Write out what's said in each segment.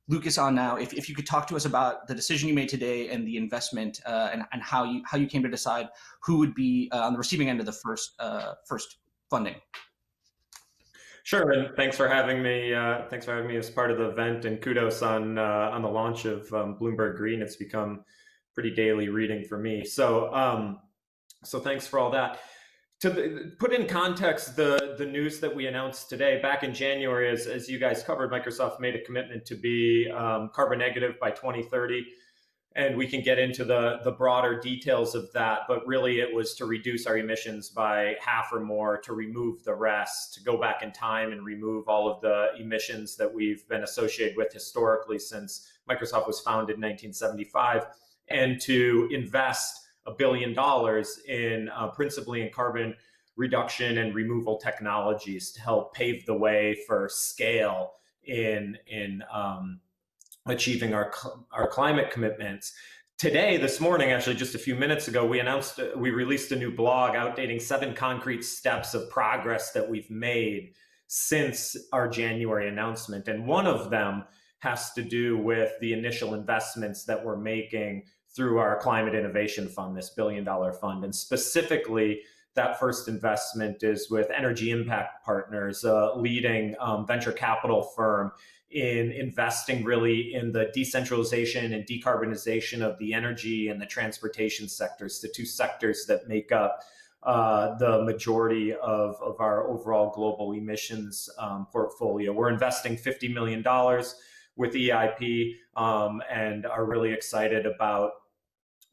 Lucas on now. If you could talk to us about the decision you made today and the investment and how you came to decide who would be on the receiving end of the first funding. Sure, and thanks for having me. Thanks for having me as part of the event, and kudos on the launch of Bloomberg Green. It's become pretty daily reading for me. So thanks for all that. Put in context the news that we announced today, back in January, as you guys covered, Microsoft made a commitment to be carbon negative by 2030. And we can get into the broader details of that, but really it was to reduce our emissions by half or more, to remove the rest, to go back in time and remove all of the emissions that we've been associated with historically since Microsoft was founded in 1975, and to invest $1 billion in principally in carbon reduction and removal technologies to help pave the way for scale in achieving our climate commitments. Today, this morning, actually just a few minutes ago, we released a new blog outdating 7 concrete steps of progress that we've made since our January announcement. And one of them has to do with the initial investments that we're making through our Climate Innovation Fund, this $1 billion fund. And specifically, that first investment is with Energy Impact Partners, a leading venture capital firm in investing really in the decentralization and decarbonization of the energy and the transportation sectors, the 2 sectors that make up the majority of our overall global emissions portfolio. We're investing $50 million with EIP and are really excited about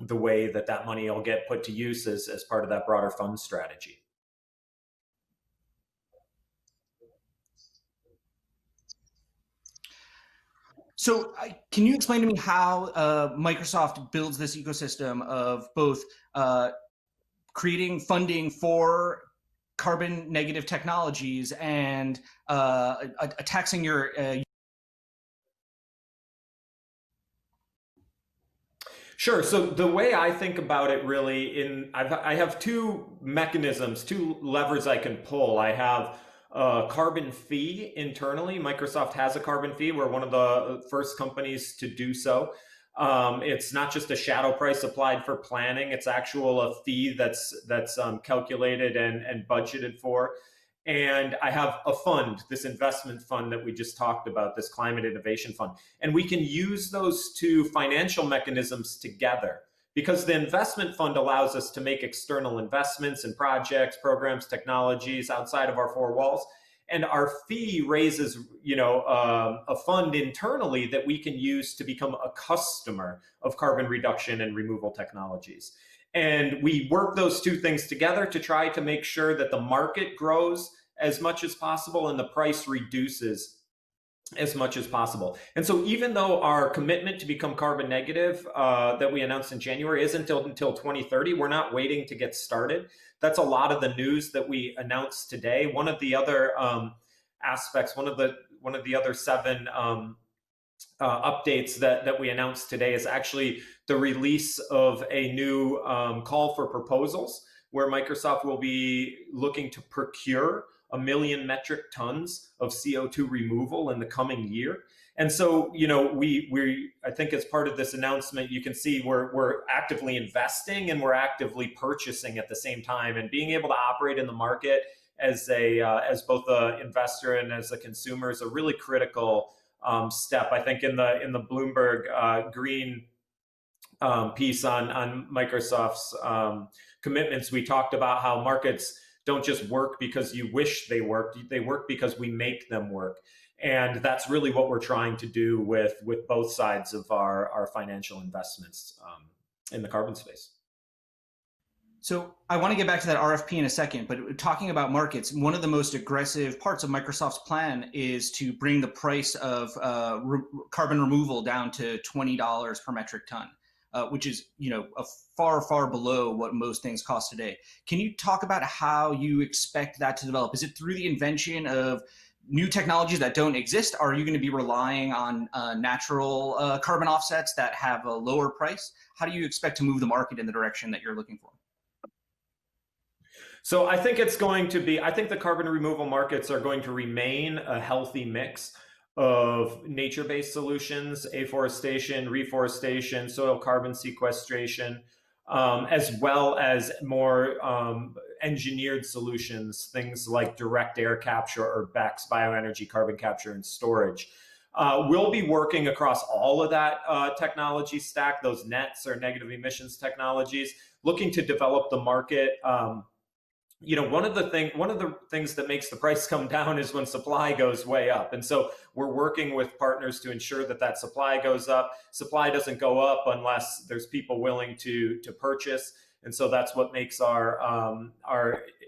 the way that money will get put to use as part of that broader fund strategy. So can you explain to me how Microsoft builds this ecosystem of both creating funding for carbon negative technologies and taxing your Sure. So the way I think about it really, I have 2 mechanisms, 2 levers I can pull. I have a carbon fee internally. Microsoft has a carbon fee. We're one of the first companies to do so. It's not just a shadow price applied for planning. It's a fee that's calculated and budgeted for. And I have a fund, this investment fund that we just talked about, this Climate Innovation Fund. And we can use those 2 financial mechanisms together, because the investment fund allows us to make external investments in projects, programs, technologies outside of our 4 walls. And our fee raises, a fund internally that we can use to become a customer of carbon reduction and removal technologies. And we work those 2 things together to try to make sure that the market grows as much as possible and the price reduces as much as possible. And so even though our commitment to become carbon negative that we announced in January isn't until 2030, we're not waiting to get started. That's a lot of the news that we announced today. One of the other aspects, one of the other 7 updates that we announced today is actually the release of a new call for proposals, where Microsoft will be looking to procure 1 million metric tons of CO2 removal in the coming year. And so, I think as part of this announcement, you can see we're actively investing and we're actively purchasing at the same time, and being able to operate in the market as both an investor and as a consumer is a really critical step. I think in the Bloomberg Green piece on Microsoft's commitments, we talked about how markets don't just work because you wish they worked, they work because we make them work. And that's really what we're trying to do with both sides of our financial investments in the carbon space. So I want to get back to that RFP in a second, but talking about markets, one of the most aggressive parts of Microsoft's plan is to bring the price of carbon removal down to $20 per metric ton, which is, a far, far below what most things cost today. Can you talk about how you expect that to develop? Is it through the invention of new technologies that don't exist? Are you going to be relying on natural carbon offsets that have a lower price? How do you expect to move the market in the direction that you're looking for? So I think the carbon removal markets are going to remain a healthy mix of nature-based solutions, afforestation, reforestation, soil carbon sequestration, as well as more engineered solutions, things like direct air capture or BECCS, bioenergy carbon capture and storage. We'll be working across all of that technology stack, those nets or negative emissions technologies, looking to develop the market. One of the things that makes the price come down is when supply goes way up. And so we're working with partners to ensure that that supply goes up. Supply doesn't go up unless there's people willing to purchase. And so that's what makes our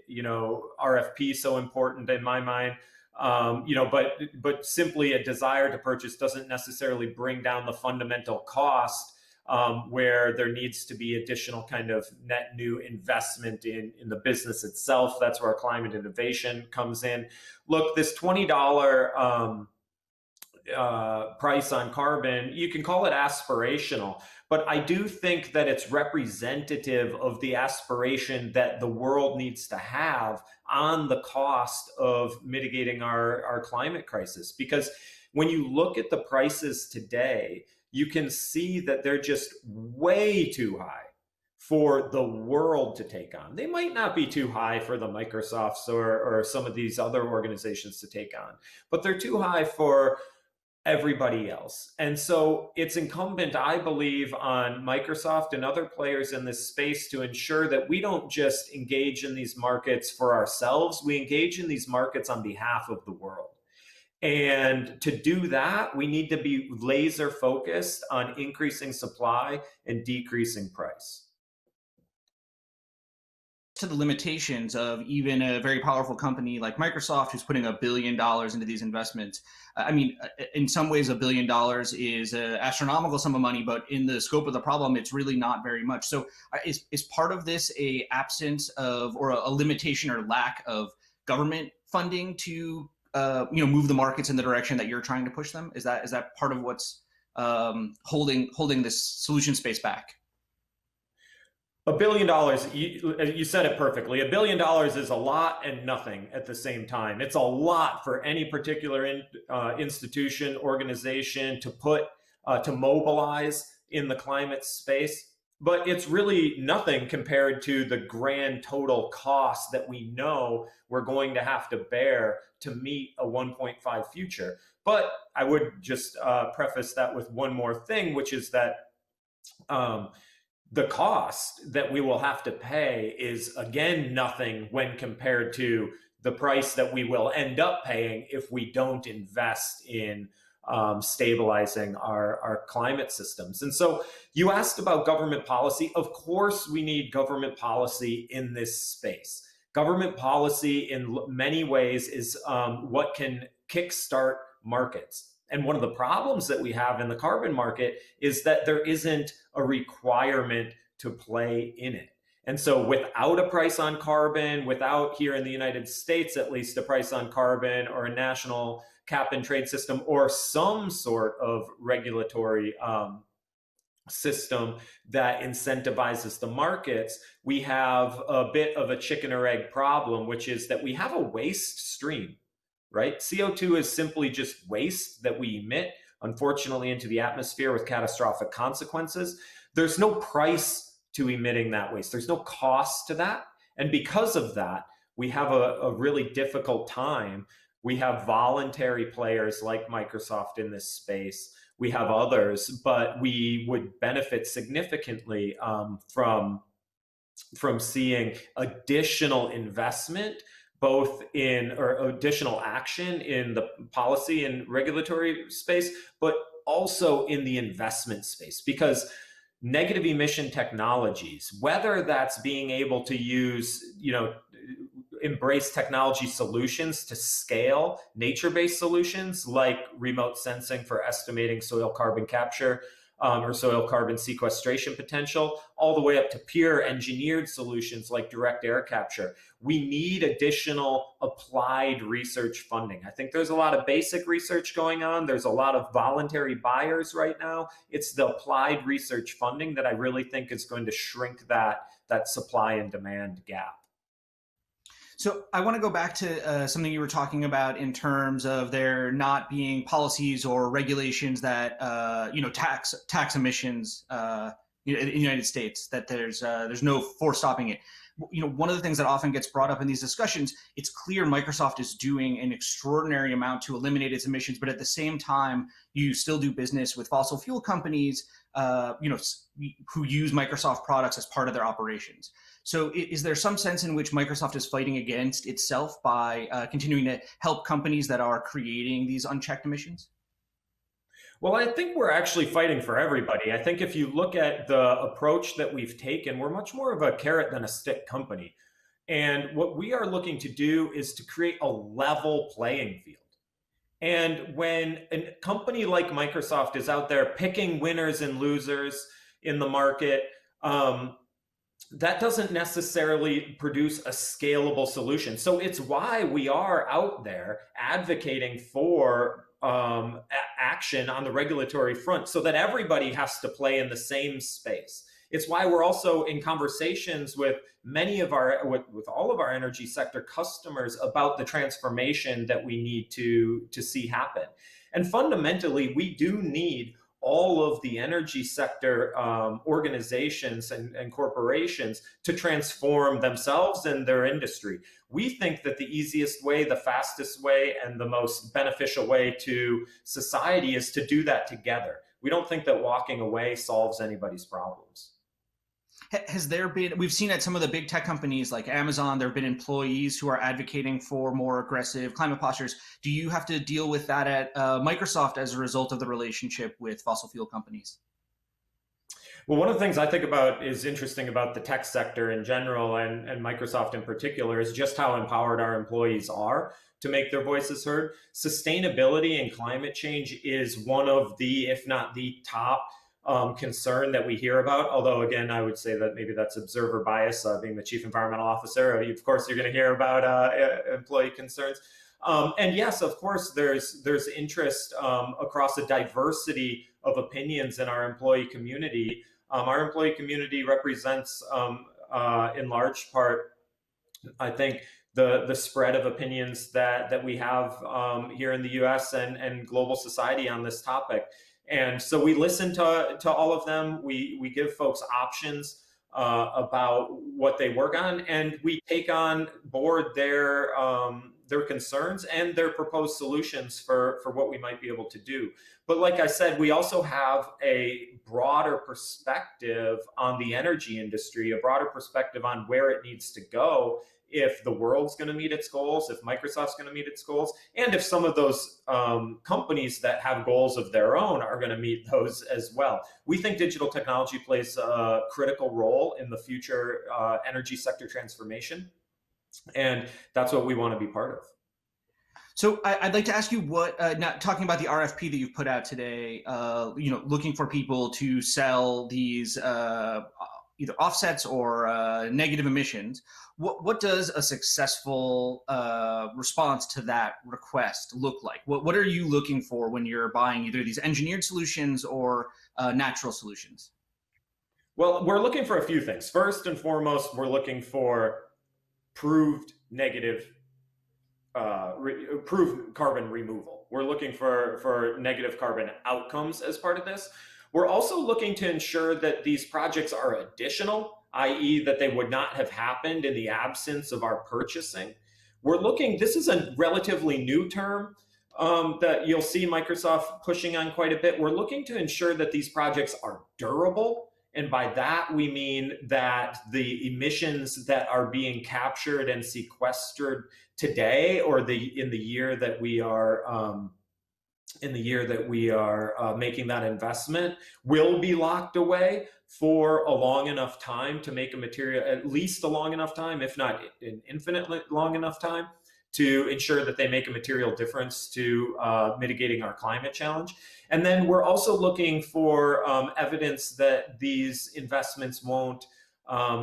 RFP so important in my mind. But simply a desire to purchase doesn't necessarily bring down the fundamental cost, where there needs to be additional kind of net new investment in the business itself. That's where climate innovation comes in. Look, this $20 price on carbon, you can call it aspirational, but I do think that it's representative of the aspiration that the world needs to have on the cost of mitigating our climate crisis. Because when you look at the prices today, you can see that they're just way too high for the world to take on. They might not be too high for the Microsofts or some of these other organizations to take on, but they're too high for everybody else. And so it's incumbent, I believe, on Microsoft and other players in this space to ensure that we don't just engage in these markets for ourselves, we engage in these markets on behalf of the world. And to do that, we need to be laser focused on increasing supply and decreasing price. To the limitations of even a very powerful company like Microsoft, who's putting $1 billion into these investments. I mean, in some ways, $1 billion is an astronomical sum of money, but in the scope of the problem, it's really not very much. So is part of this a absence of, or a limitation or lack of government funding to move the markets in the direction that you're trying to push them? Is that part of what's holding this solution space back? $1 billion, you said it perfectly. $1 billion is a lot and nothing at the same time. It's a lot for any particular institution, organization to mobilize in the climate space. But it's really nothing compared to the grand total cost that we know we're going to have to bear to meet a 1.5 future. But I would just preface that with one more thing, which is that the cost that we will have to pay is, again, nothing when compared to the price that we will end up paying if we don't invest in stabilizing our climate systems. And so you asked about government policy. Of course, we need government policy in this space. Government policy in many ways is what can kickstart markets. And one of the problems that we have in the carbon market is that there isn't a requirement to play in it. And so without a price on carbon, without, here in the United States at least, a price on carbon or a national cap and trade system or some sort of regulatory system that incentivizes the markets, we have a bit of a chicken or egg problem, which is that we have a waste stream. Right? CO2 is simply just waste that we emit, unfortunately, into the atmosphere with catastrophic consequences. There's no price to emitting that waste. There's no cost to that. And because of that, we have a really difficult time. We have voluntary players like Microsoft in this space. We have others, but we would benefit significantly from seeing additional investment, both in, or additional action in the policy and regulatory space, but also in the investment space. Because negative emission technologies, whether that's being able to use, embrace technology solutions to scale nature-based solutions like remote sensing for estimating soil carbon capture, or soil carbon sequestration potential, all the way up to pure engineered solutions like direct air capture. We need additional applied research funding. I think there's a lot of basic research going on. There's a lot of voluntary buyers right now. It's the applied research funding that I really think is going to shrink that supply and demand gap. So I want to go back to something you were talking about in terms of there not being policies or regulations that tax emissions in the United States. That there's no force stopping it. One of the things that often gets brought up in these discussions, it's clear Microsoft is doing an extraordinary amount to eliminate its emissions, but at the same time, you still do business with fossil fuel companies, who use Microsoft products as part of their operations. So is there some sense in which Microsoft is fighting against itself by continuing to help companies that are creating these unchecked emissions? Well, I think we're actually fighting for everybody. I think if you look at the approach that we've taken, we're much more of a carrot than a stick company. And what we are looking to do is to create a level playing field. And when a company like Microsoft is out there picking winners and losers in the market, that doesn't necessarily produce a scalable solution. So it's why we are out there advocating for action on the regulatory front so that everybody has to play in the same space. It's why we're also in conversations with with all of our energy sector customers about the transformation that we need to see happen. And fundamentally, we do need all of the energy sector organizations and corporations to transform themselves and their industry. We think that the easiest way, the fastest way, and the most beneficial way to society is to do that together. We don't think that walking away solves anybody's problems. Has there been, we've seen at some of the big tech companies like Amazon, there have been employees who are advocating for more aggressive climate postures. Do you have to deal with that at Microsoft as a result of the relationship with fossil fuel companies? Well, one of the things I think about is interesting about the tech sector in general and Microsoft in particular is just how empowered our employees are to make their voices heard. Sustainability and climate change is one of the, if not the top concern that we hear about. Although, again, I would say that maybe that's observer bias, being the chief environmental officer. Of course, you're going to hear about employee concerns. And yes, of course, there's interest across a diversity of opinions in our employee community. Our employee community represents, in large part, I think, the spread of opinions that we have here in the U.S. and global society on this topic. And so we listen to all of them. We give folks options about what they work on, and we take on board their concerns and their proposed solutions for what we might be able to do. But like I said, we also have a broader perspective on the energy industry, a broader perspective on where it needs to go if the world's going to meet its goals, if Microsoft's going to meet its goals, and if some of those companies that have goals of their own are going to meet those as well. We think digital technology plays a critical role in the future energy sector transformation, and that's what we want to be part of. So I'd like to ask you what, not talking about the RFP that you've put out today, looking for people to sell these either offsets or negative emissions. What does a successful response to that request look like? What are you looking for when you're buying either these engineered solutions or natural solutions? Well, we're looking for a few things. First and foremost, we're looking for proved negative proved carbon removal. We're looking for negative carbon outcomes as part of this. We're also looking to ensure that these projects are additional, i.e. that they would not have happened in the absence of our purchasing. This is a relatively new term that you'll see Microsoft pushing on quite a bit. We're looking to ensure that these projects are durable. And by that, we mean that the emissions that are being captured and sequestered today, or in the year that we are making that investment, will be locked away for a long enough time to make a material, at least a long enough time, if not an infinitely long enough time, to ensure that they make a material difference to mitigating our climate challenge. And then we're also looking for evidence that these investments won't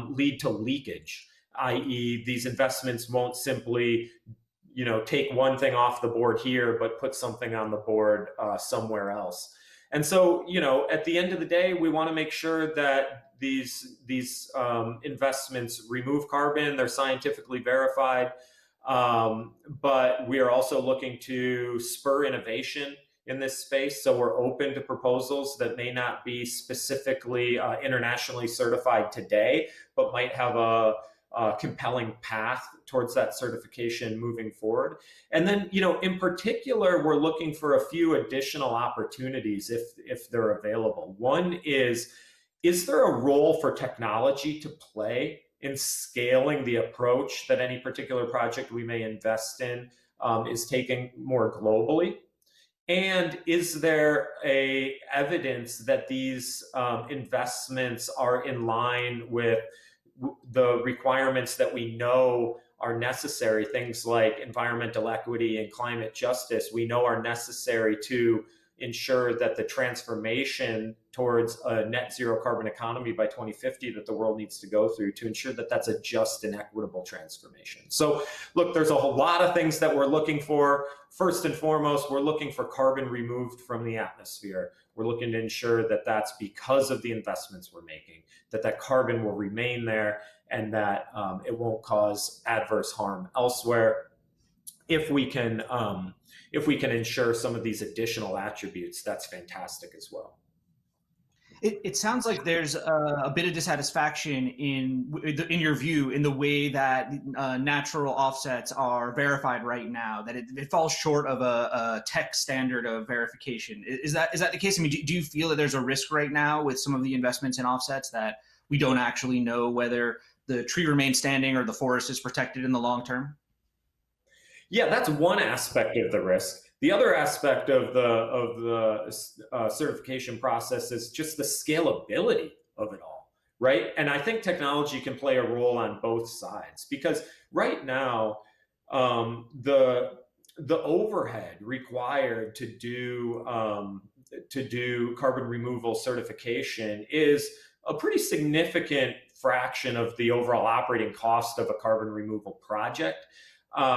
lead to leakage, i.e. these investments won't simply take one thing off the board here, but put something on the board somewhere else. And so, at the end of the day, we want to make sure that these investments remove carbon. They're scientifically verified, but we are also looking to spur innovation in this space. So we're open to proposals that may not be specifically internationally certified today, but might have a compelling path towards that certification moving forward. And then, in particular, we're looking for a few additional opportunities if they're available. One is there a role for technology to play in scaling the approach that any particular project we may invest in is taking more globally? And is there a evidence that these investments are in line with the requirements that we know are necessary, things like environmental equity and climate justice, we know are necessary to ensure that the transformation towards a net zero carbon economy by 2050 that the world needs to go through, to ensure that that's a just and equitable transformation. So look, there's a whole lot of things that we're looking for. First and foremost, we're looking for carbon removed from the atmosphere. We're looking to ensure that that's because of the investments we're making, that carbon will remain there, and that it won't cause adverse harm elsewhere. If we can ensure some of these additional attributes, that's fantastic as well. It sounds like there's a bit of dissatisfaction in your view, in the way that natural offsets are verified right now, that it falls short of a tech standard of verification. Is that the case? I mean, do you feel that there's a risk right now with some of the investments in offsets that we don't actually know whether the tree remains standing or the forest is protected in the long term? Yeah, that's one aspect of the risk. The other aspect of the certification process is just the scalability of it all, right? And I think technology can play a role on both sides, because right now, the overhead required to do carbon removal certification is a pretty significant fraction of the overall operating cost of a carbon removal project.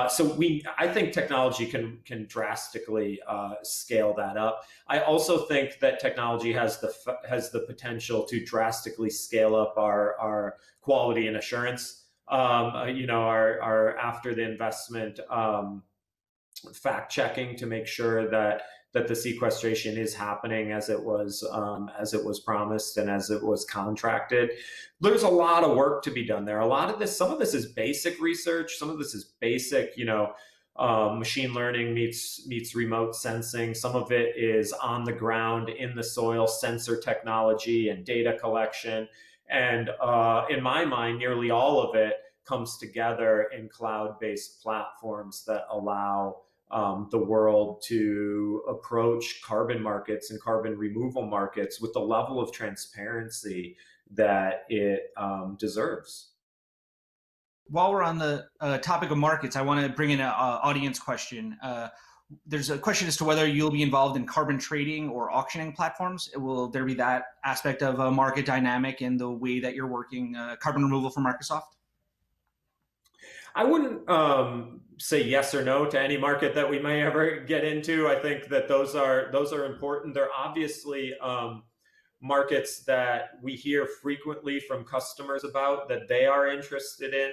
So I think technology can drastically scale that up. I also think that technology has the potential to drastically scale up our quality and assurance. Our after the investment fact checking to make sure that the sequestration is happening as it was promised and as it was contracted. There's a lot of work to be done there. Some of this is basic research. Some of this is basic, machine learning meets remote sensing. Some of it is on the ground in the soil sensor technology and data collection. And in my mind, nearly all of it comes together in cloud-based platforms that allow the world to approach carbon markets and carbon removal markets with the level of transparency that it deserves. While we're on the topic of markets, I want to bring in an audience question. There's a question as to whether you'll be involved in carbon trading or auctioning platforms. Will there be that aspect of a market dynamic in the way that you're working carbon removal for Microsoft? I wouldn't say yes or no to any market that we may ever get into. I think that those are important. They're obviously markets that we hear frequently from customers about that they are interested in.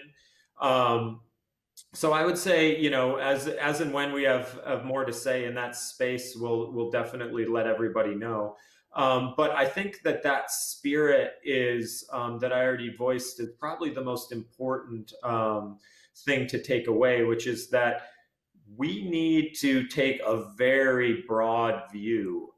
So I would say, as and when we have more to say in that space, we'll definitely let everybody know. But I think that spirit is that I already voiced is probably the most important thing to take away, which is that we need to take a very broad view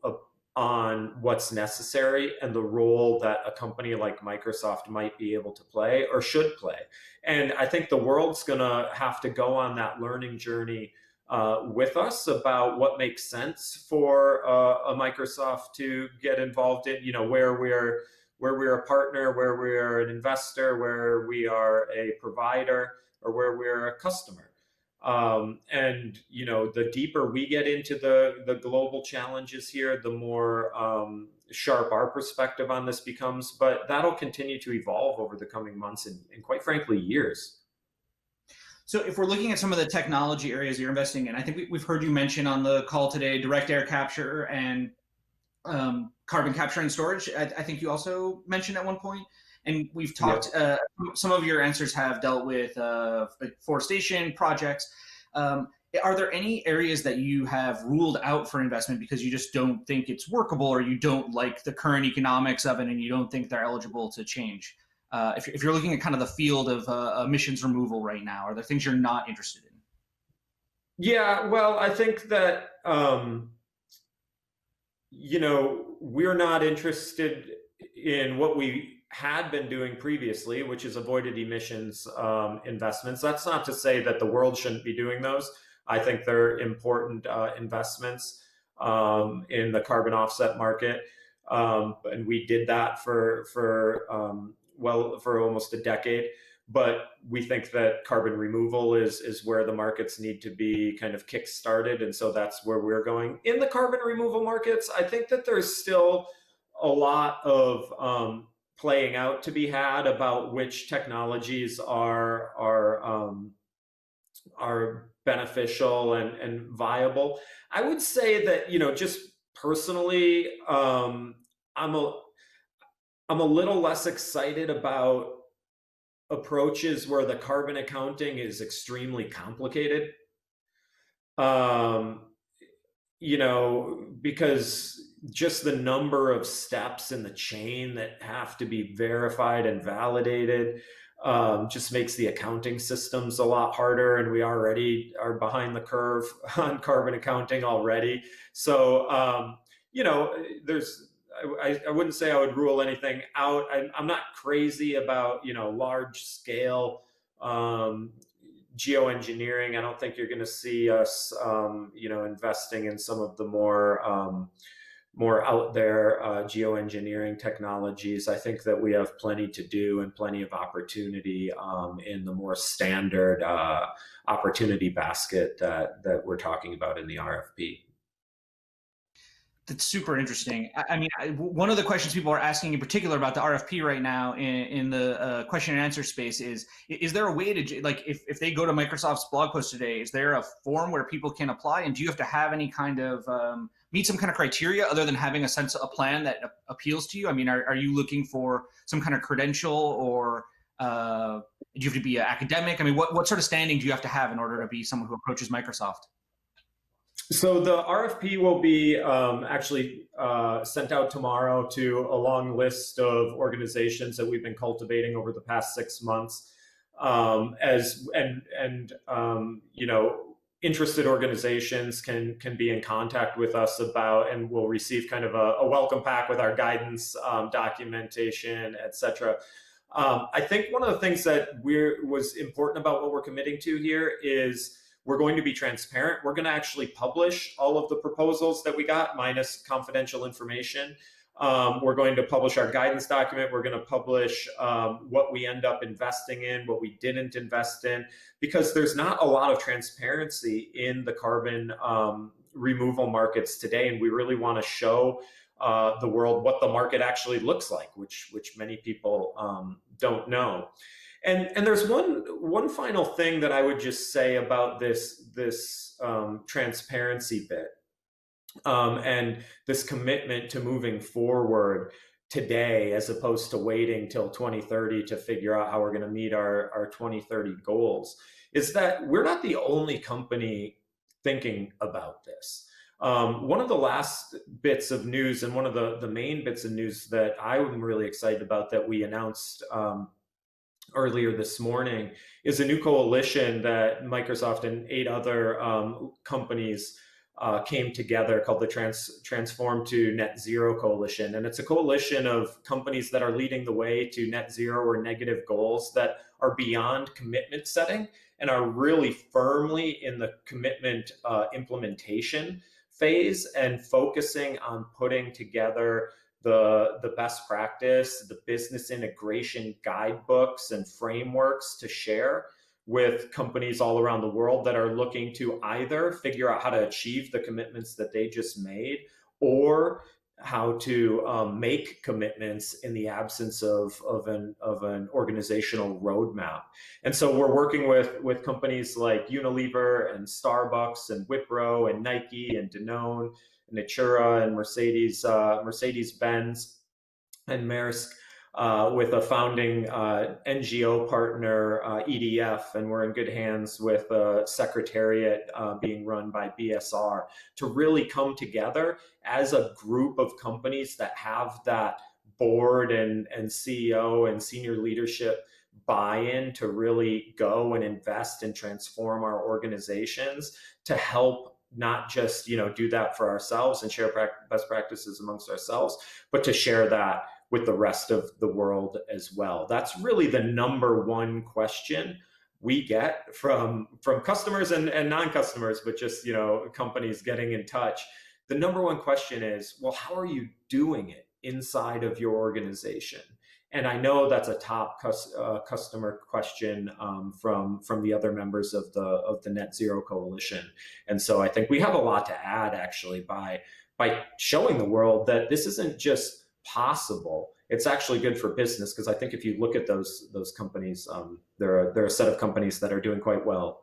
on what's necessary and the role that a company like Microsoft might be able to play or should play. And I think the world's going to have to go on that learning journey with us about what makes sense for a Microsoft to get involved in, where we're a partner, where we're an investor, where we are a provider, or where we're a customer. And the deeper we get into the global challenges here, the more sharp our perspective on this becomes. But that'll continue to evolve over the coming months and quite frankly, years. So if we're looking at some of the technology areas you're investing in, I think we've heard you mention on the call today, direct air capture and carbon capture and storage. I think you also mentioned at one point, and we've Yep. talked. Some of your answers have dealt with like forestation projects. Um, are there any areas that you have ruled out for investment because you just don't think it's workable, or you don't like the current economics of it, and you don't think they're eligible to change? If you're looking at kind of the field of emissions removal right now, are there things you're not interested in? Yeah, well, I think that we're not interested in what we had been doing previously, which is avoided emissions investments. That's not to say that the world shouldn't be doing those. I think they're important investments in the carbon offset market, and we did that for almost a decade. But we think that carbon removal is where the markets need to be kind of kick-started, and so that's where we're going. In the carbon removal markets, I think that there's still a lot of playing out to be had about which technologies are beneficial and viable. I would say that, just personally, I'm a I'm a little less excited about approaches where the carbon accounting is extremely complicated. Um, because just the number of steps in the chain that have to be verified and validated just makes the accounting systems a lot harder. And we already are behind the curve on carbon accounting already. So, there's, I wouldn't say I would rule anything out. I'm not crazy about, large scale geoengineering. I don't think you're going to see us, investing in some of the more out there geoengineering technologies. I think that we have plenty to do and plenty of opportunity in the more standard opportunity basket that we're talking about in the RFP. That's super interesting. I mean, one of the questions people are asking in particular about the RFP right now in the question and answer space is there a way to, like, if they go to Microsoft's blog post today, is there a form where people can apply? And do you have to have any kind of, meet some kind of criteria other than having a plan that appeals to you? I mean, are you looking for some kind of credential, or do you have to be an academic? I mean, what sort of standing do you have to have in order to be someone who approaches Microsoft? So the RFP will be actually sent out tomorrow to a long list of organizations that we've been cultivating over the past 6 months. As and Interested organizations can be in contact with us about, and we'll receive kind of a welcome pack with our guidance, documentation, etc. I think one of the things that was important about what we're committing to here is we're going to be transparent. We're going to actually publish all of the proposals that we got, minus confidential information. We're going to publish our guidance document. We're going to publish what we end up investing in, what we didn't invest in, because there's not a lot of transparency in the carbon removal markets today. And we really want to show the world what the market actually looks like, which many people don't know. And there's one final thing that I would just say about this transparency bit, and this commitment to moving forward today, as opposed to waiting till 2030 to figure out how we're going to meet our 2030 goals, is that we're not the only company thinking about this. One of the last bits of news, and one of the main bits of news that I'm really excited about, that we announced earlier this morning, is a new coalition that Microsoft and 8 other companies came together, called the Transform to Net Zero Coalition. And it's a coalition of companies that are leading the way to net zero or negative goals that are beyond commitment setting and are really firmly in the commitment implementation phase, and focusing on putting together the best practice, the business integration guidebooks and frameworks to share with companies all around the world that are looking to either figure out how to achieve the commitments that they just made, or how to make commitments in the absence of an organizational roadmap. And so we're working with companies like Unilever and Starbucks and Wipro and Nike and Danone Natura and Mercedes-Benz and Maersk, with a founding NGO partner, EDF, and we're in good hands with a secretariat being run by BSR to really come together as a group of companies that have that board and CEO and senior leadership buy-in to really go and invest and transform our organizations to help not just do that for ourselves and share best practices amongst ourselves, but to share that with the rest of the world as well. That's really the number one question we get from customers and non-customers, but just companies getting in touch. The number one question is, well, how are you doing it inside of your organization? And I know that's a top customer question from the other members of the Net Zero Coalition. And so I think we have a lot to add, actually, by showing the world that this isn't just possible. It's actually good for business, because I think if you look at those companies, there are a set of companies that are doing quite well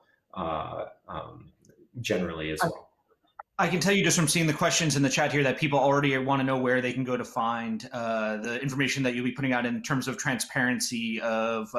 generally as well. I can tell you just from seeing the questions in the chat here that people already want to know where they can go to find the information that you'll be putting out in terms of transparency of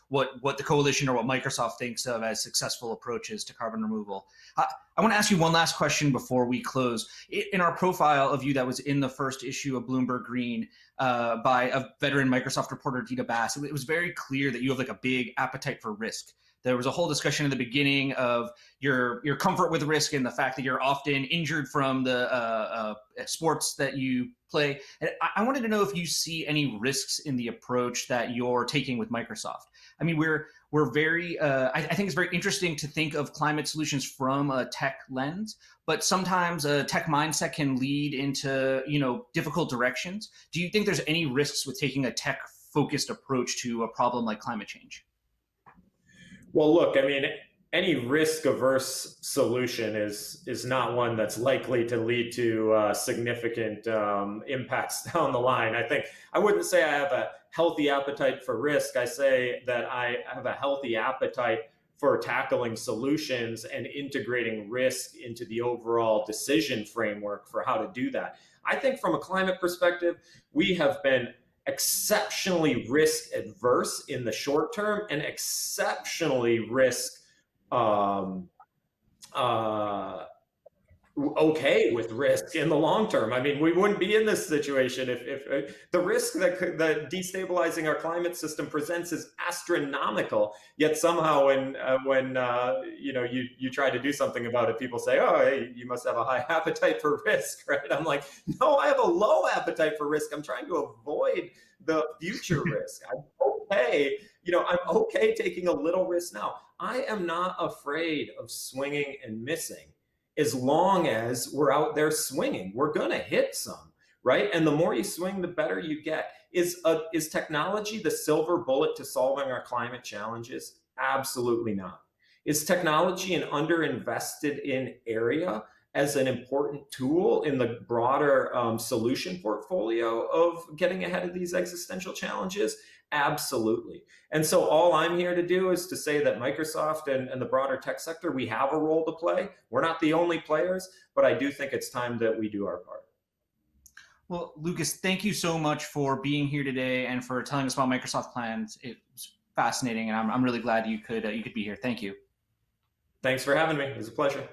what the coalition or what Microsoft thinks of as successful approaches to carbon removal. I want to ask you one last question before we close. In our profile of you that was in the first issue of Bloomberg Green by a veteran Microsoft reporter, Dita Bass, it was very clear that you have like a big appetite for risk. There was a whole discussion in the beginning of your comfort with risk and the fact that you're often injured from the sports that you play. And I wanted to know if you see any risks in the approach that you're taking with Microsoft. I mean, we're very, I think it's very interesting to think of climate solutions from a tech lens, but sometimes a tech mindset can lead into, difficult directions. Do you think there's any risks with taking a tech-focused approach to a problem like climate change? Well, look, I mean, any risk-averse solution is not one that's likely to lead to significant impacts down the line. I think I wouldn't say I have a healthy appetite for risk. I say that I have a healthy appetite for tackling solutions and integrating risk into the overall decision framework for how to do that. I think from a climate perspective, we have been exceptionally risk adverse in the short term and exceptionally risk okay with risk in the long term. I mean, we wouldn't be in this situation if the risk that destabilizing our climate system presents is astronomical. Yet somehow, when you try to do something about it, people say, "Oh, hey, you must have a high appetite for risk," right? I'm like, no, I have a low appetite for risk. I'm trying to avoid the future risk. I'm okay. I'm okay taking a little risk now. I am not afraid of swinging and missing. As long as we're out there swinging, we're going to hit some, right? And the more you swing, the better you get. Is technology the silver bullet to solving our climate challenges? Absolutely not. Is technology an underinvested in area as an important tool in the broader solution portfolio of getting ahead of these existential challenges? Absolutely. And so all I'm here to do is to say that Microsoft and the broader tech sector, we have a role to play. We're not the only players, but I do think it's time that we do our part. Well, Lucas, thank you so much for being here today and for telling us about Microsoft plans. It was fascinating, and I'm really glad you could be here. Thank you. Thanks for having me. It was a pleasure.